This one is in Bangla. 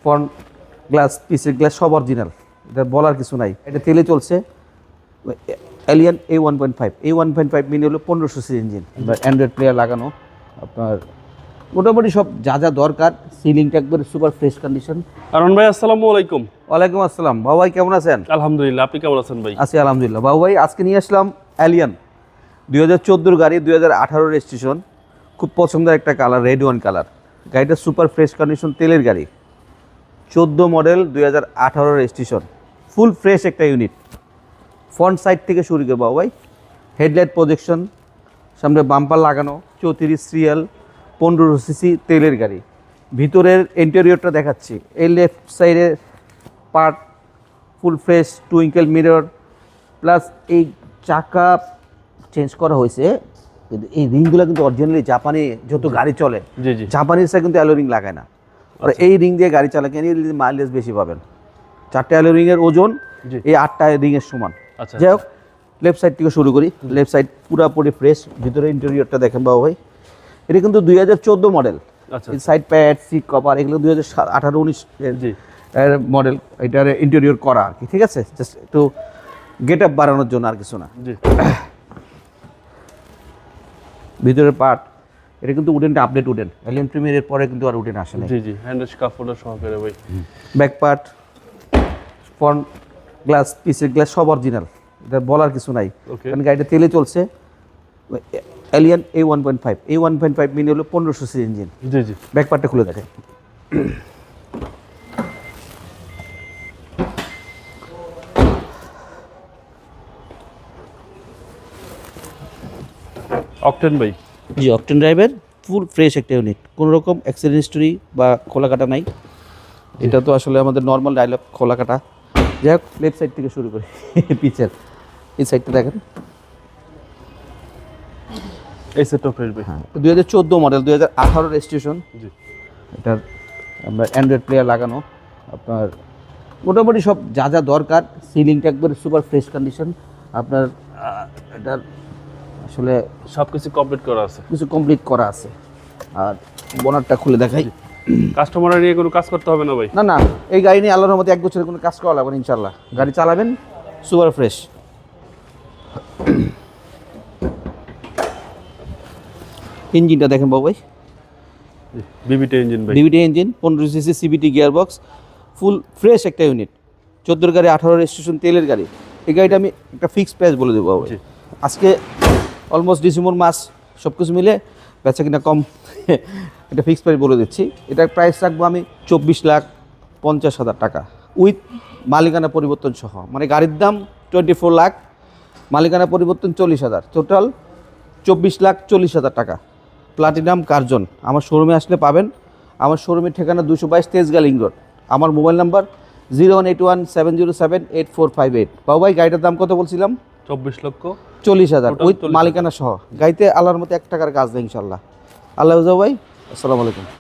ফ্রন্ট গ্লাস, পিসের গ্লাস সব অরিজিনাল, এটা বলার কিছু নাই। এটা তেলে চলছে এলিয়ান A1.5, A1.5 মিনি হলো 1500 সিসি ইঞ্জিন, অ্যান্ড্রয়েড প্লেয়ার লাগানো। আপনার মোটামুটি সব যা যা দরকার, সিলিংটা একবারে সুপার ফ্রেশ কন্ডিশন। আরমান ভাই আসসালামু আলাইকুম। ওয়ালাইকুম আসসালাম। বাবু ভাই কেমন আছেন? আলহামদুলিল্লাহ, আপনি কেমন আছেন ভাই? আছি আলহামদুলিল্লাহ। বাবু ভাই আজকে নিয়ে আসলাম এলিয়ান 2014 গাড়ি, 2018 রেজিস্ট্রেশন, খুব পছন্দের একটা কালার, রেড ওয়ান কালার। গাড়িটা সুপার ফ্রেশ কন্ডিশন, তেলের গাড়ি, 14 মডেল, 2018 রেজিস্ট্রেশন, ফুল ফ্রেশ একটা ইউনিট। ফ্রন্ট সাইড থেকে শুরু করে বাবু ভাই, হেডলাইট প্রজেকশন, সামনে বাম্পার লাগানো, 34 সিরিয়াল, 1500 সিসি তেলের গাড়ি। ভিতরের ইন্টেরিয়রটা দেখাচ্ছি, এই লেফট সাইডের part full fresh, twinkle mirror, plus এই চাকা চেঞ্জ করা হয়েছে, কিন্তু এই রিংগুলো কিন্তু অরিজিনালি জাপানি যত গাড়ি চলে জি জি, জাপানিজরা কিন্তু অ্যালো রিং লাগায় না। আর এই রিং দিয়ে গাড়ি চালাকে নিয়ে মাইলেজ বেশি পাবেন। 4টে অ্যালো রিংয়ের ওজন জি। এই 8টা রিংয়ের সমান। আচ্ছা, যাই হোক, লেফট সাইড থেকে শুরু করি। লেফট সাইড পুরাপুরি ফ্রেশ, ভিতরে ইন্টেরিয়রটা দেখেন বাবু ভাই। এটা কিন্তু 2014 মডেল। আচ্ছা এই সাইড প্যাড, সিট কভার এগুলো 2018-19 জি এর মডেল। এটার ইন্টেরিয়র করা আর কি, ঠিক আছে, জাস্ট একটু গেট আপ বাড়ানোর জন্য আর কিছু না। জি। ভিতরের পার্ট এটা কিন্তু উডেনটা আপডেট উডেন, এলিয়ান প্রিমিয়ারের পরে কিন্তু আর উডেন আসে না। জি জি, হ্যান্ডেল কাপড়টা সহকারে ভাই। ব্যাক পার্ট, ফ্রন্ট গ্লাস, পিসের গ্লাস সব অরিজিনাল, এটা বলার কিছু নাই। ওকে। কারণ গাড়িটা তেলে চলছে এলিয়ান A1.5, A1.5 মিনি হলো 1500 সিসি ইঞ্জিন। জি জি, ব্যাক পার্টটা খুলে দেখে। অকটেন ভাই। জি, অকটেন ড্রাইভের ফুল ফ্রেশ একটা ইউনিট, কোনো রকম অ্যাক্সিডেন্ট হিস্টোরি বা খোলা কাটা নাই। এটা তো আসলে আমাদের নর্মাল ডায়লগ, খোলা কাটা। যাই হোক, লেফট সাইড থেকে শুরু করি, পিছের এই সাইডটা দেখেন। এই সেটটা ফ্রেশ ভাই। হ্যাঁ, 2014 মডেল, 2018 রেজিস্ট্রেশন। জি এটার আমরা অ্যান্ড্রয়েড প্লেয়ার লাগানো। আপনার মোটামুটি সব যা যা দরকার, সিলিংটা একবারে সুপার ফ্রেশ কন্ডিশন। আপনার এটার আসলে সব কিছু কমপ্লিট করা আছে। কিছু কমপ্লিট করা আছে। আর বোনারটা খুলে দেখাই। কাস্টমার নিয়ে কোনো কাজ করতে হবে না ভাই। না না, এই গাড়ি নিয়ে আল্লাহর মধ্যে 1 বছরের কোনো কাজ করা লাগবে না ইনশাল্লাহ। গাড়ি চালাবেন সুপার ফ্রেশ। ইঞ্জিনটা দেখেন বাবু ভাই, বিবিটি ইঞ্জিন ভাই। DVD engine, 1500 CC CVT gear box, full fresh একটা ইউনিট। 14 গাড়ি, 18 রেজিস্ট্রেশন, তেলের গাড়ি। এই গাড়িটা আমি একটা ফিক্সড প্রাইস বলে দেবো বাবু ভাই। জি। আজকে অলমোস্ট ডিসেম্বর মাস, সব কিছু মিলে বেচা কিনা কম, এটা ফিক্সড প্রাইস বলে দিচ্ছি। এটার প্রাইস রাখবো আমি 24,50,000 টাকা, উইথ মালিকানা পরিবর্তন সহ। মানে গাড়ির দাম 24 লাখ, মালিকানা পরিবর্তন 40,000, টোটাল 24,40,000 টাকা। Platinum Curzon. আমার শোরুমে আসলে পাবেন। আমার শোরুমের ঠিকানা 222 তেজগাঁ লিং রোড। আমার মোবাইল নাম্বার 01817078458। বাবু ভাই, গাড়িটার দাম কত বলছিলাম? 24,40,000 উইথ 40,000 মালিকানা সহ। গাড়িতে আল্লাহর মতো 1 টাকার কাজ নেই ইনশাল্লাহ। আল্লাহ ভাই, আসসালামু আলাইকুম।